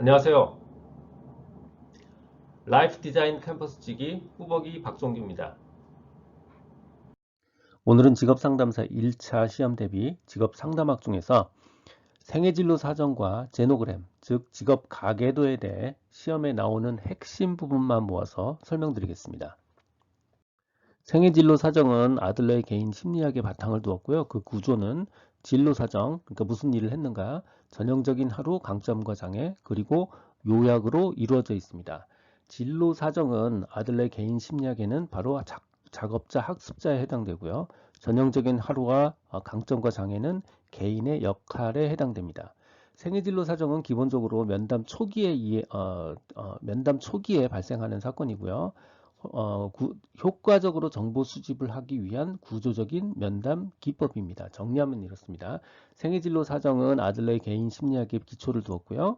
안녕하세요. 라이프 디자인 캠퍼스 지기 꾸벅이 박종규입니다. 오늘은 직업상담사 1차 시험 대비 직업상담학 중에서 생애진로 사정과 제노그램, 즉 직업 가계도에 대해 시험에 나오는 핵심 부분만 모아서 설명드리겠습니다. 생애진로 사정은 아들러의 개인 심리학의 바탕을 두었고요. 그 구조는 진로 사정, 그러니까 무슨 일을 했는가, 전형적인 하루 강점과 장애, 그리고 요약으로 이루어져 있습니다. 진로 사정은 아들러의 개인 심리학에는 바로 작업자, 학습자에 해당되고요. 전형적인 하루와 강점과 장애는 개인의 역할에 해당됩니다. 생애진로 사정은 기본적으로 면담 초기에 발생하는 사건이고요. 효과적으로 정보 수집을 하기 위한 구조적인 면담 기법입니다. 정리하면 이렇습니다. 생애진로 사정은 아들러의 개인 심리학에 기초를 두었고요.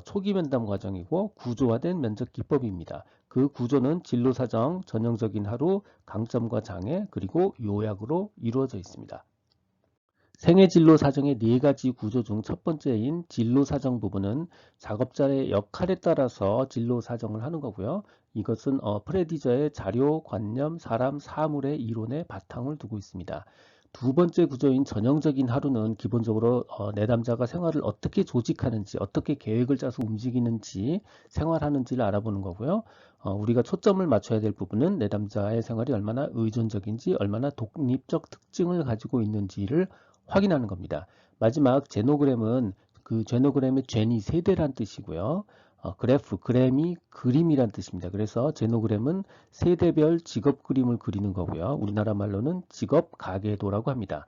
초기 면담 과정이고 구조화된 면접 기법입니다. 그 구조는 진로 사정, 전형적인 하루, 강점과 장애, 그리고 요약으로 이루어져 있습니다. 생애진로 사정의 네 가지 구조 중 첫 번째인 진로 사정 부분은 작업자의 역할에 따라서 진로 사정을 하는 거고요. 이것은 프레디저의 자료, 관념, 사람, 사물의 이론에 바탕을 두고 있습니다. 두 번째 구조인 전형적인 하루는 기본적으로 내담자가 생활을 어떻게 조직하는지, 어떻게 계획을 짜서 움직이는지, 생활하는지를 알아보는 거고요. 우리가 초점을 맞춰야 될 부분은 내담자의 생활이 얼마나 의존적인지, 얼마나 독립적 특징을 가지고 있는지를 확인하는 겁니다. 마지막 제노그램은 그 제노그램의 제니 세대란 뜻이고요. 그램이 그림이란 뜻입니다. 그래서 제노그램은 세대별 직업 그림을 그리는 거고요. 우리나라 말로는 직업 가계도라고 합니다.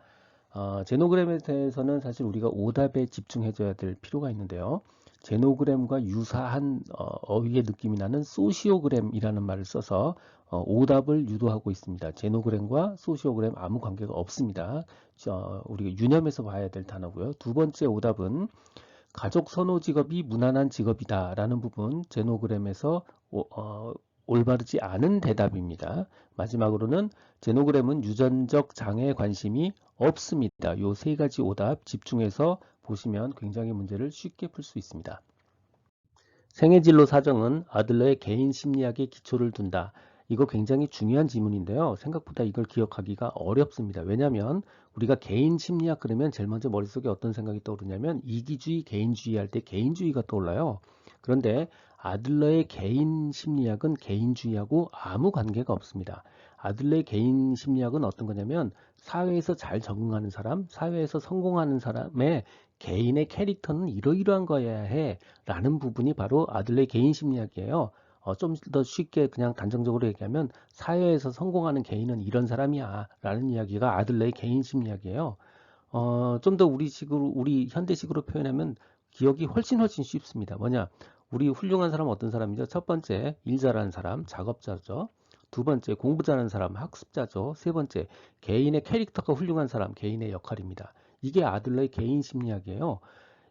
제노그램에 대해서는 사실 우리가 오답에 집중해줘야 될 필요가 있는데요. 제노그램과 유사한 어휘의 느낌이 나는 소시오그램이라는 말을 써서 오답을 유도하고 있습니다. 제노그램과 소시오그램 아무 관계가 없습니다. 우리가 유념해서 봐야 될 단어고요. 두 번째 오답은 가족 선호 직업이 무난한 직업이다 라는 부분 제노그램에서 올바르지 않은 대답입니다. 마지막으로는 제노그램은 유전적 장애에 관심이 없습니다. 요 세 가지 오답 집중해서 보시면 굉장히 문제를 쉽게 풀 수 있습니다. 생애진로 사정은 아들러의 개인 심리학에 기초를 둔다. 이거 굉장히 중요한 지문인데요. 생각보다 이걸 기억하기가 어렵습니다. 왜냐하면 우리가 개인 심리학 그러면 제일 먼저 머릿속에 어떤 생각이 떠오르냐면 이기주의, 개인주의 할 때 개인주의가 떠올라요. 그런데 아들러의 개인 심리학은 개인주의하고 아무 관계가 없습니다. 아들러의 개인 심리학은 어떤 거냐면 사회에서 잘 적응하는 사람, 사회에서 성공하는 사람의 개인의 캐릭터는 이러이러한 거여야 해 라는 부분이 바로 아들러의 개인 심리학이에요. 좀 더 쉽게 그냥 단정적으로 얘기하면 사회에서 성공하는 개인은 이런 사람이야 라는 이야기가 아들러의 개인 심리학이에요. 좀 더 우리 현대식으로 표현하면 기억이 훨씬 쉽습니다. 뭐냐? 우리 훌륭한 사람은 어떤 사람이죠? 첫 번째, 일 잘하는 사람, 작업자죠. 두 번째, 공부 잘하는 사람, 학습자죠. 세 번째, 개인의 캐릭터가 훌륭한 사람, 개인의 역할입니다. 이게 아들러의 개인 심리학이에요.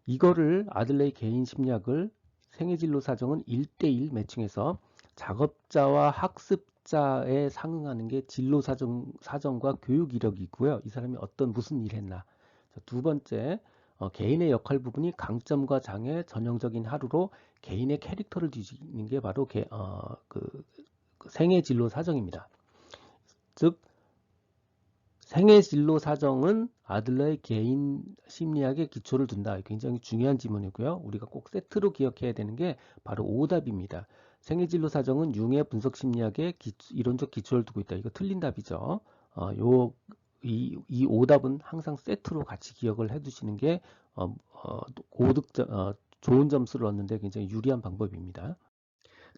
이거를 아들러의 개인 심리학을 생애진로 사정은 1대1 매칭해서 작업자와 학습자에 상응하는 게 진로 사정과 교육 이력이고요. 이 사람이 무슨 일 했나. 두 번째, 개인의 역할 부분이 강점과 장애, 전형적인 하루로 개인의 캐릭터를 뒤지는 게 바로 그 생애진로 사정입니다. 즉 생애 진로 사정은 아들러의 개인 심리학에 기초를 둔다. 굉장히 중요한 지문이고요. 우리가 꼭 세트로 기억해야 되는 게 바로 오답입니다. 생애 진로 사정은 융의 분석 심리학에 이론적 기초를 두고 있다. 이거 틀린 답이죠. 이 오답은 항상 세트로 같이 기억을 해두시는 게 좋은 점수를 얻는데 굉장히 유리한 방법입니다.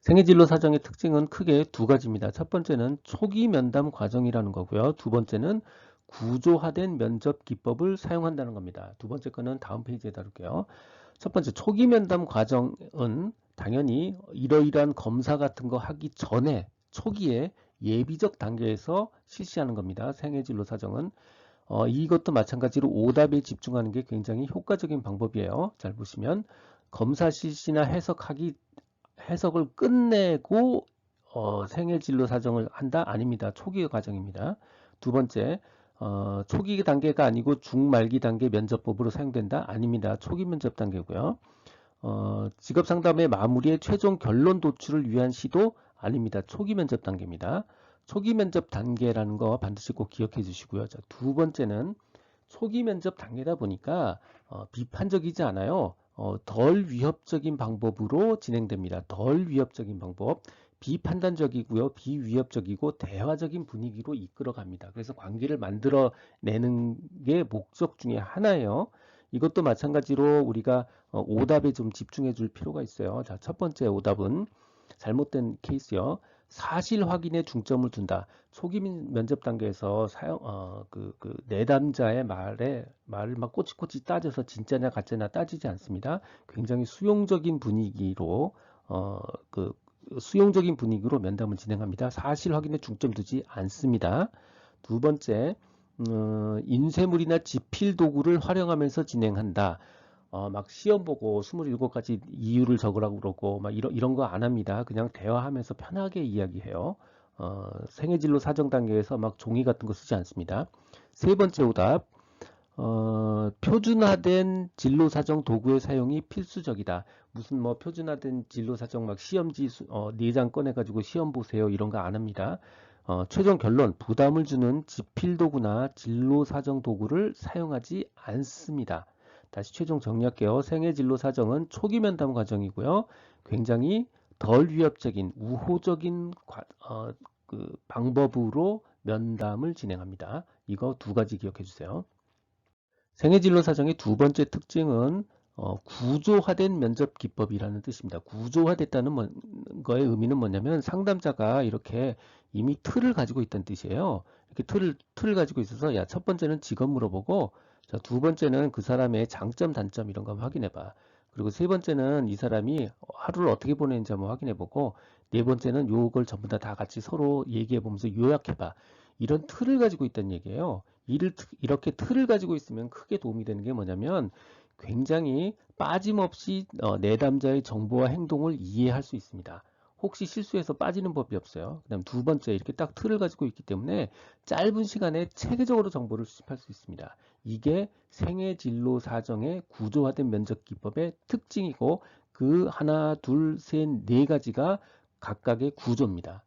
생애진로 사정의 특징은 크게 두 가지입니다. 첫 번째는 초기 면담 과정이라는 거고요. 두 번째는 구조화된 면접 기법을 사용한다는 겁니다. 두 번째 거는 다음 페이지에 다룰게요. 첫 번째 초기 면담 과정은 당연히 이러이러한 검사 같은 거 하기 전에 초기에 예비적 단계에서 실시하는 겁니다. 생애진로 사정은 이것도 마찬가지로 오답에 집중하는 게 굉장히 효과적인 방법이에요. 잘 보시면 검사 실시나 해석을 끝내고 생애 진로 사정을 한다? 아닙니다. 초기 과정입니다. 두 번째, 초기 단계가 아니고 중말기 단계 면접법으로 사용된다? 아닙니다. 초기 면접 단계고요. 직업 상담의 마무리에 최종 결론 도출을 위한 시도 아닙니다. 초기 면접 단계입니다. 초기 면접 단계라는 거 반드시 꼭 기억해 주시고요. 자, 두 번째는 초기 면접 단계다 보니까 비판적이지 않아요. 덜 위협적인 방법으로 진행됩니다. 덜 위협적인 방법. 비판단적이고요. 비위협적이고 대화적인 분위기로 이끌어 갑니다. 그래서 관계를 만들어내는 게 목적 중에 하나예요. 이것도 마찬가지로 우리가 오답에 좀 집중해 줄 필요가 있어요. 자, 첫 번째 오답은 잘못된 케이스요. 사실 확인에 중점을 둔다. 초기 면접 단계에서 내담자의 말을 막 꼬치꼬치 따져서 진짜냐 가짜냐 따지지 않습니다. 굉장히 어, 그, 수용적인 분위기로 면담을 진행합니다. 사실 확인에 중점 두지 않습니다. 두 번째, 인쇄물이나 지필 도구를 활용하면서 진행한다. 막 시험 보고 27가지 이유를 적으라고 그러고 막 이런 거 안 합니다. 그냥 대화하면서 편하게 이야기해요. 생애진로 사정 단계에서 막 종이 같은 거 쓰지 않습니다. 세 번째 오답, 표준화된 진로 사정 도구의 사용이 필수적이다. 무슨 뭐 표준화된 진로 사정 막 시험지 4장 꺼내가지고 시험 보세요 이런 거 안 합니다. 최종 결론, 부담을 주는 지필 도구나 진로 사정 도구를 사용하지 않습니다. 다시 최종 정리할게요. 생애 진로 사정은 초기 면담 과정이고요. 굉장히 덜 위협적인 우호적인 방법으로 면담을 진행합니다. 이거 두 가지 기억해 주세요. 생애진로 사정의 두 번째 특징은 구조화된 면접 기법이라는 뜻입니다. 구조화됐다는 거의 의미는 뭐냐면 상담자가 이렇게 이미 틀을 가지고 있다는 뜻이에요. 이렇게 틀을 가지고 있어서 야, 첫 번째는 직업 물어보고 자, 두 번째는 그 사람의 장점, 단점 이런 거 한번 확인해 봐. 그리고 세 번째는 이 사람이 하루를 어떻게 보내는지 한번 확인해 보고 네 번째는 요걸 전부 다 같이 서로 얘기해 보면서 요약해 봐. 이런 틀을 가지고 있다는 얘기예요. 이렇게 틀을 가지고 있으면 크게 도움이 되는 게 뭐냐면 굉장히 빠짐없이 내담자의 정보와 행동을 이해할 수 있습니다. 혹시 실수해서 빠지는 법이 없어요. 그다음 두 번째 이렇게 딱 틀을 가지고 있기 때문에 짧은 시간에 체계적으로 정보를 수집할 수 있습니다. 이게 생애 진로 사정의 구조화된 면접 기법의 특징이고 그 하나, 둘, 셋, 네 가지가 각각의 구조입니다.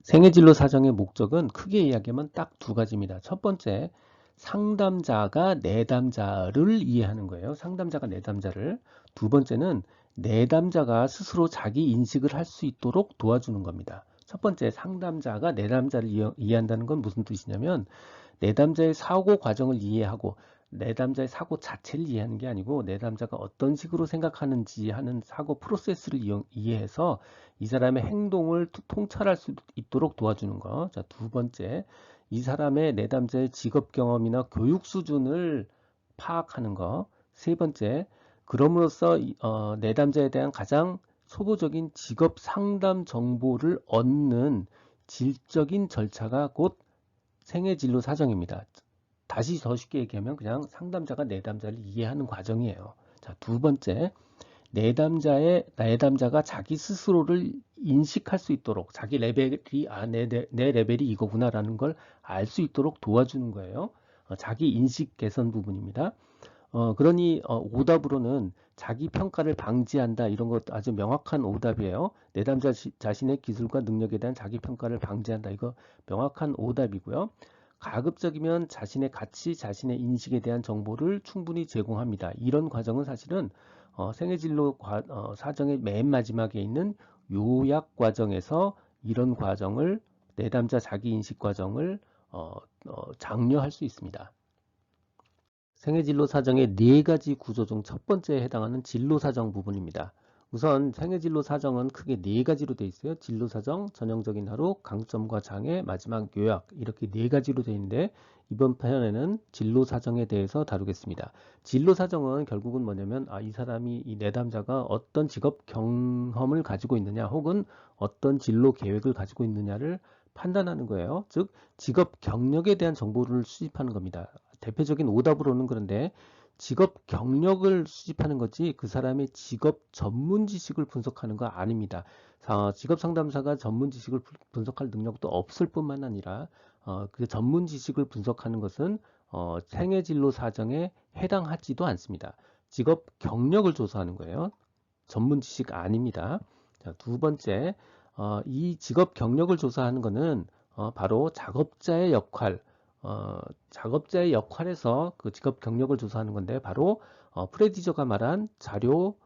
생애진로 사정의 목적은 크게 이야기하면 딱 두 가지입니다. 첫 번째, 상담자가 내담자를 이해하는 거예요. 상담자가 내담자를. 두 번째는 내담자가 스스로 자기 인식을 할 수 있도록 도와주는 겁니다. 첫 번째, 상담자가 내담자를 이해한다는 건 무슨 뜻이냐면 내담자의 사고 과정을 이해하고 내담자의 사고 자체를 이해하는 게 아니고 내담자가 어떤 식으로 생각하는지 하는 사고 프로세스를 이해해서 이 사람의 행동을 통찰할 수 있도록 도와주는 거. 자, 두 번째, 이 사람의 내담자의 직업 경험이나 교육 수준을 파악하는 거. 세 번째, 그럼으로써 내담자에 대한 가장 초보적인 직업 상담 정보를 얻는 질적인 절차가 곧 생애진로 사정입니다. 다시 더 쉽게 얘기하면 그냥 상담자가 내담자를 이해하는 과정이에요. 자, 두 번째, 내담자가 자기 스스로를 인식할 수 있도록 자기 레벨이 내 레벨이 이거구나라는 걸 알 수 있도록 도와주는 거예요. 자기 인식 개선 부분입니다. 그러니 오답으로는 자기 평가를 방지한다 이런 것 아주 명확한 오답이에요. 내담자 자신의 기술과 능력에 대한 자기 평가를 방지한다 이거 명확한 오답이고요. 가급적이면 자신의 가치, 자신의 인식에 대한 정보를 충분히 제공합니다. 이런 과정은 사실은 생애진로 사정의 맨 마지막에 있는 요약 과정에서 이런 과정을 내담자 자기인식 과정을 장려할 수 있습니다. 생애진로 사정의 네 가지 구조 중 첫 번째에 해당하는 진로 사정 부분입니다. 우선 생애진로 사정은 크게 네 가지로 되어 있어요. 진로 사정, 전형적인 하루, 강점과 장애, 마지막 요약 이렇게 네 가지로 되어 있는데 이번 편에는 진로 사정에 대해서 다루겠습니다. 진로 사정은 결국은 뭐냐면 이 사람이 이 내담자가 어떤 직업 경험을 가지고 있느냐 혹은 어떤 진로 계획을 가지고 있느냐를 판단하는 거예요. 즉 직업 경력에 대한 정보를 수집하는 겁니다. 대표적인 오답으로는 그런데 직업 경력을 수집하는 거지 그 사람의 직업 전문 지식을 분석하는 거 아닙니다. 직업 상담사가 전문 지식을 분석할 능력도 없을 뿐만 아니라 그 전문 지식을 분석하는 것은 생애진로 사정에 해당하지도 않습니다. 직업 경력을 조사하는 거예요. 전문 지식 아닙니다. 자, 두 번째, 이 직업 경력을 조사하는 것은 바로 작업자의 역할, 작업자의 역할에서 그 직업 경력을 조사하는 건데 바로 프레디저가 말한 자료,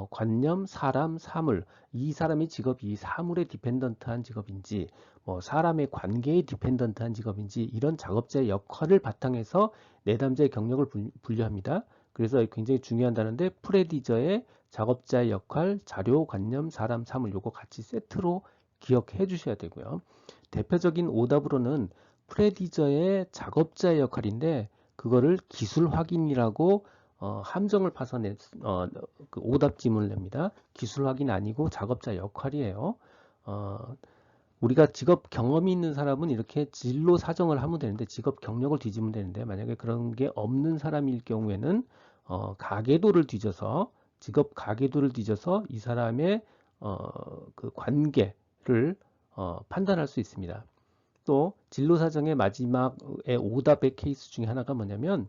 관념, 사람, 사물, 이 사람이 직업이 사물에 디펜던트한 직업인지 뭐 사람의 관계에 디펜던트한 직업인지 이런 작업자의 역할을 바탕해서 내담자의 경력을 분류합니다. 그래서 굉장히 중요한 단어인데 프레디저의 작업자의 역할, 자료, 관념, 사람, 사물 요거 같이 세트로 기억해 주셔야 되고요. 대표적인 오답으로는 프레디저의 작업자의 역할인데 그거를 기술 확인이라고 함정을 파서 그 오답 지문을 냅니다. 기술 확인 아니고 작업자 역할이에요. 어, 우리가 직업 경험이 있는 사람은 이렇게 진로 사정을 하면 되는데 직업 경력을 뒤지면 되는데 만약에 그런 게 없는 사람일 경우에는 가계도를 뒤져서 직업 가계도를 뒤져서 이 사람의 그 관계를 판단할 수 있습니다. 또 진로 사정의 마지막에 오답의 케이스 중에 하나가 뭐냐면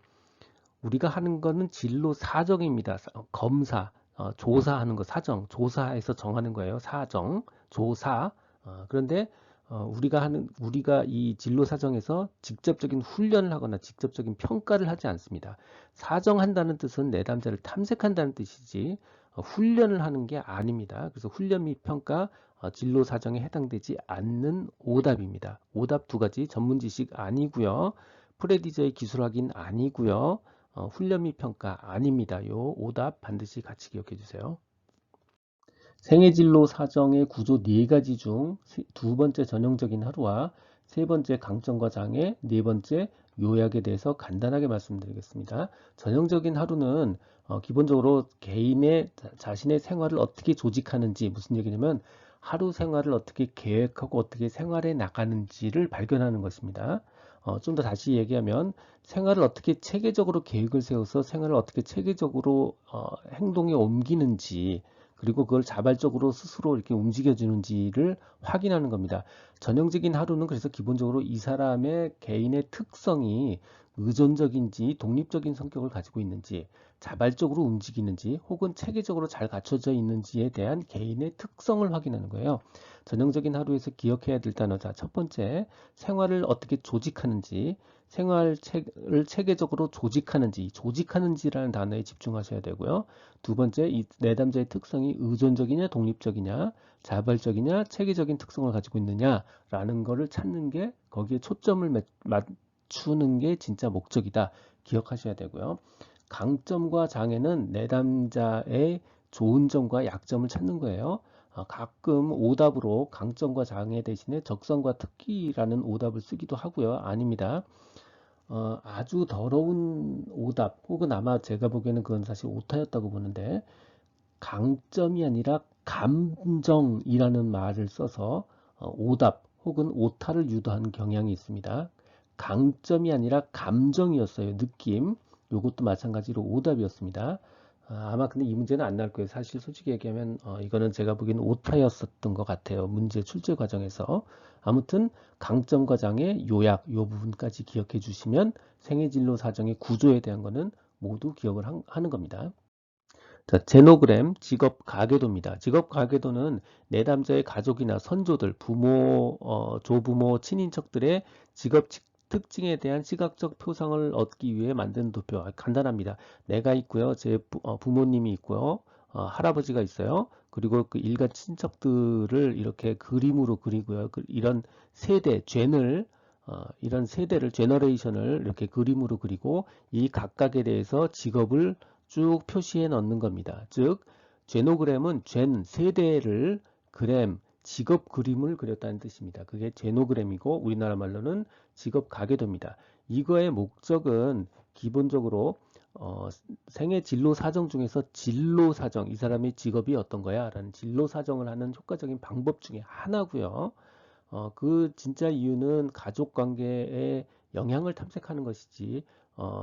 우리가 하는 거는 진로 사정입니다. 검사, 조사하는 거 사정, 조사해서 정하는 거예요. 사정, 조사. 그런데 우리가 이 진로 사정에서 직접적인 훈련을 하거나 직접적인 평가를 하지 않습니다. 사정한다는 뜻은 내담자를 탐색한다는 뜻이지 훈련을 하는 게 아닙니다. 그래서 훈련 및 평가, 진로 사정에 해당되지 않는 오답입니다. 오답 두 가지 전문 지식 아니고요. 프레디저의 기술 확인 아니고요. 훈련 및 평가 아닙니다. 요 오답 반드시 같이 기억해 주세요. 생애진로 사정의 구조 네 가지 중 두 번째 전형적인 하루와 세 번째 강점과 장애, 네 번째 요약에 대해서 간단하게 말씀드리겠습니다. 전형적인 하루는 기본적으로 개인의 자신의 생활을 어떻게 조직하는지 무슨 얘기냐면 하루 생활을 어떻게 계획하고 어떻게 생활해 나가는지를 발견하는 것입니다. 좀 더 다시 얘기하면 생활을 어떻게 체계적으로 계획을 세워서 생활을 어떻게 체계적으로 행동에 옮기는지 그리고 그걸 자발적으로 스스로 이렇게 움직여주는지를 확인하는 겁니다. 전형적인 하루는 그래서 기본적으로 이 사람의 개인의 특성이 의존적인지 독립적인 성격을 가지고 있는지 자발적으로 움직이는지 혹은 체계적으로 잘 갖춰져 있는지에 대한 개인의 특성을 확인하는 거예요. 전형적인 하루에서 기억해야 될 단어. 자, 첫 번째, 생활을 어떻게 조직하는지, 생활을 체계적으로 조직하는지, 조직하는지라는 단어에 집중하셔야 되고요. 두 번째, 이 내담자의 특성이 의존적이냐, 독립적이냐, 자발적이냐, 체계적인 특성을 가지고 있느냐라는 거를 찾는 게 거기에 초점을 맞추는 게 진짜 목적이다. 기억하셔야 되고요. 강점과 장애는 내담자의 좋은 점과 약점을 찾는 거예요. 가끔 오답으로 강점과 장애 대신에 적성과 특기라는 오답을 쓰기도 하고요. 아닙니다. 아주 더러운 오답 혹은 아마 제가 보기에는 그건 사실 오타였다고 보는데 강점이 아니라 감정이라는 말을 써서 오답 혹은 오타를 유도하는 경향이 있습니다. 강점이 아니라 감정이었어요. 느낌. 이것도 마찬가지로 오답이었습니다. 아마 근데 이 문제는 안 나올 거예요. 사실 솔직히 얘기하면 이거는 제가 보기에는 오타였었던 것 같아요. 문제 출제 과정에서. 아무튼 강점과 장애, 요약 요 부분까지 기억해 주시면 생애진로 사정의 구조에 대한 거는 모두 기억을 하는 겁니다. 자, 제노그램 직업 가계도입니다. 직업 가계도는 내담자의 가족이나 선조들, 부모, 조부모, 친인척들의 직업 특징에 대한 시각적 표상을 얻기 위해 만든 도표. 간단합니다. 내가 있고요. 제 부모님이 있고요. 할아버지가 있어요. 그리고 그 일가 친척들을 이렇게 그림으로 그리고요. 이런 세대, 이런 세대를, 제너레이션을 이렇게 그림으로 그리고 이 각각에 대해서 직업을 쭉 표시해 넣는 겁니다. 즉, 제노그램은 세대를 그램, 직업 그림을 그렸다는 뜻입니다. 그게 제노그램이고 우리나라 말로는 직업 가계도입니다. 이거의 목적은 기본적으로 생애 진로 사정 중에서 진로 사정, 이 사람의 직업이 어떤 거야? 라는 진로 사정을 하는 효과적인 방법 중에 하나고요. 그 진짜 이유는 가족 관계에 영향을 탐색하는 것이지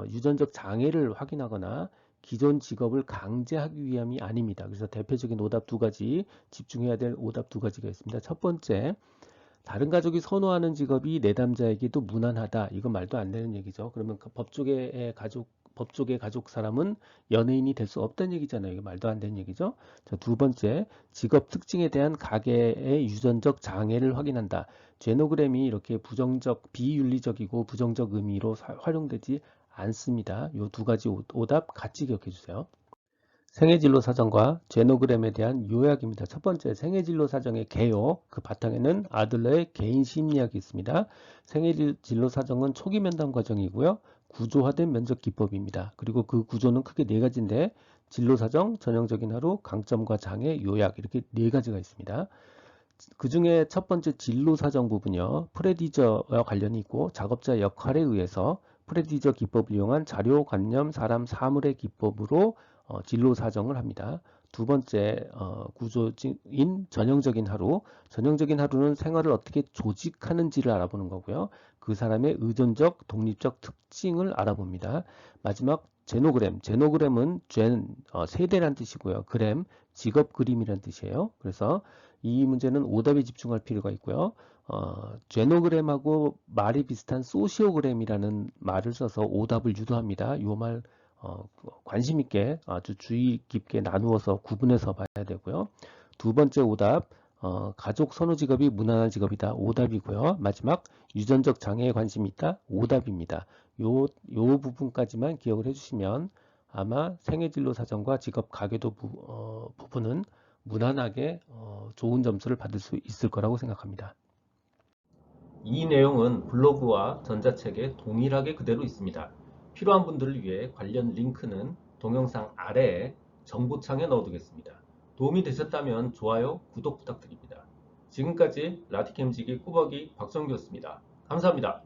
유전적 장애를 확인하거나 기존 직업을 강제하기 위함이 아닙니다. 그래서 대표적인 오답 두 가지, 집중해야 될 오답 두 가지가 있습니다. 첫 번째, 다른 가족이 선호하는 직업이 내담자에게도 무난하다. 이건 말도 안 되는 얘기죠. 그러면 그 법조계의 가족 법조계 가족 사람은 연예인이 될 수 없다는 얘기잖아요. 이게 말도 안 되는 얘기죠. 자, 두 번째, 직업 특징에 대한 가계의 유전적 장애를 확인한다. 제노그램이 이렇게 부정적, 비윤리적이고 부정적 의미로 활용되지 않습니다. 이 두 가지 오답 같이 기억해 주세요. 생애진로 사정과 제노그램에 대한 요약입니다. 첫 번째, 생애진로 사정의 개요. 그 바탕에는 아들러의 개인 심리학이 있습니다. 생애진로 사정은 초기 면담 과정이고요. 구조화된 면접 기법입니다. 그리고 그 구조는 크게 네 가지인데 진로 사정, 전형적인 하루, 강점과 장애, 요약 이렇게 네 가지가 있습니다. 그 중에 첫 번째 진로 사정 부분이요. 프레디저와 관련이 있고 작업자 역할에 의해서 프레디저 기법을 이용한 자료, 관념, 사람, 사물의 기법으로 진로 사정을 합니다. 두 번째 구조인 전형적인 하루. 전형적인 하루는 생활을 어떻게 조직하는지를 알아보는 거고요. 그 사람의 의존적, 독립적 특징을 알아봅니다. 마지막 제노그램. 제노그램은 세대란 뜻이고요. 그램, 직업 그림이란 뜻이에요. 그래서 이 문제는 오답에 집중할 필요가 있고요. 제노그램하고 말이 비슷한 소시오그램이라는 말을 써서 오답을 유도합니다. 이 말 관심 있게 아주 주의 깊게 나누어서 구분해서 봐야 되고요. 두 번째 오답, 가족 선호 직업이 무난한 직업이다. 오답이고요. 마지막, 유전적 장애에 관심이 있다. 오답입니다. 요 부분까지만 기억을 해주시면 아마 생애진로 사정과 직업 가계도 부분은 무난하게 좋은 점수를 받을 수 있을 거라고 생각합니다. 이 내용은 블로그와 전자책에 동일하게 그대로 있습니다. 필요한 분들을 위해 관련 링크는 동영상 아래에 정보창에 넣어두겠습니다. 도움이 되셨다면 좋아요, 구독 부탁드립니다. 지금까지 라디캠지기 꾸벅이 박성규였습니다. 감사합니다.